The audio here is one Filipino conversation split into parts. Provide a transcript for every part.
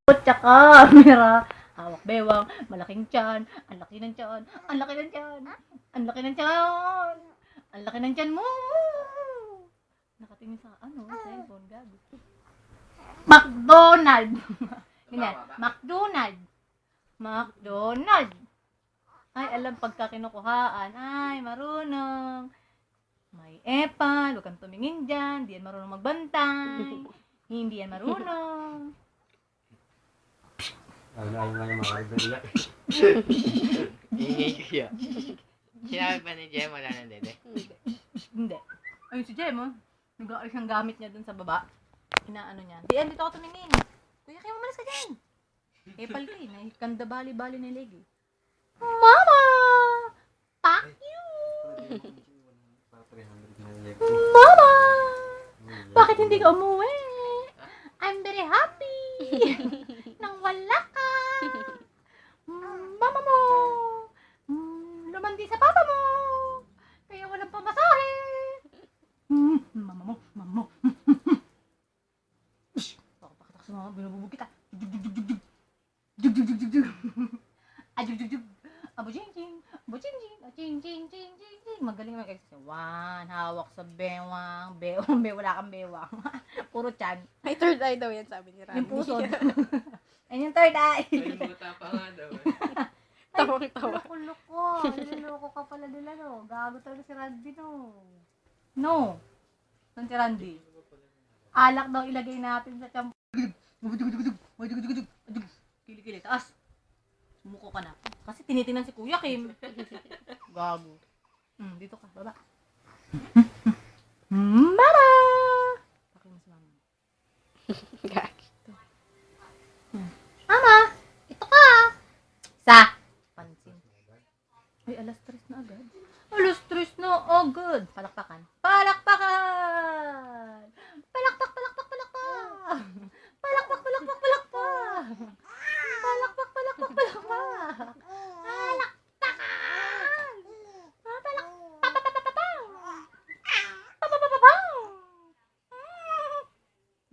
Tsaka camera, hawak bewang, malaking tiyan, ang laki ng tiyan, ang laki ng tiyan, ang laki ng tiyan, ang laki ng tiyan mo. Nakatingin sa cellphone, gago. McDonald. Ganyan, McDonald. McDonald. Ay, alam pagka kinukuhaan. Ay, marunong. May epal, huwag kang tumingin dyan. Hindi yan marunong magbantay. Hindi yan marunong. Ayaw na yung mga kaibigan. Ingay siya. Sinabi ba ni Jem wala ng dede? Hindi. Ayun si Jem, oh. Nag-aalis ang gamit niya dun sa baba. Inaano niya. Di, dito ako tumingin. Kuya, kayo umalis ka dyan. Epal ka eh. Kanda bali-bali ni Legi. Mama! Fuck you! Mama! Bakit hindi ka umuwi? I'm very happy! Nang wala ka! Mama mo! Lumandi sa papa mo! Kaya walang pamasahe! Mama mo! Mama mo! Pakatakas sa mga binububog kita! Jug jug jug jug jug! Jug jug jug! Abo jing jing! Abo jing jing! Jing jing jing jing jing! Magaling mag-exercise. One, hawak sa bewang. Bewang, wala kang bewang. Puro chan. May third eye daw yan, sabi ni Randy. Yung puso. Ayun yung third eye. Kalimutan pa nga daw. Tawang-tawa. Loko-loko. Niloloko ka pala nila, no? Gago talaga si Randy, no? No. Saan si Randy? Alak daw ilagay natin sa champ. Kili-kili. Taas. Sumuko ka na. Kasi tinitingnan si Kuya Kim. Gago. Dito ka. Baba. Mama! Bakit mo si Mama? Gagi. Mama! Ito ka! Sa! Pansin. Ay, alas 3 na agad. Alas 3 na agad. Palakpakan. Palakpakan! Palakpak, palakpak, palakpak! Palakpak, palakpak, palakpak! Palakpak, palakpak, palakpak! Palakpakan!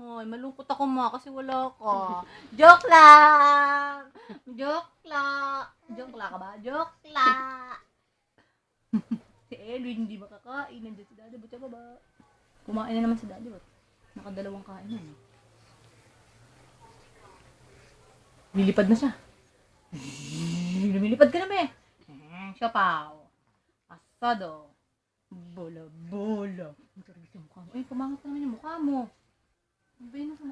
Ay, malungkot ako kasi wala ka. Joke lang! Joke lang! Joke lang ka ba? Joke lang! Si Edwin hindi makakain. Nandiyan si Daddy. Ba't siya baba? Kumain na naman si Daddy. Ba't? Nakadalawang kain na. No? Lilipad na siya. Lumilipad ka na, me. Siyapaw. Asado. Bola, bola. Ang sarili sa mukha mo. Ay, pumangit naman yung mukha mo. Ang bayo na sa mukha.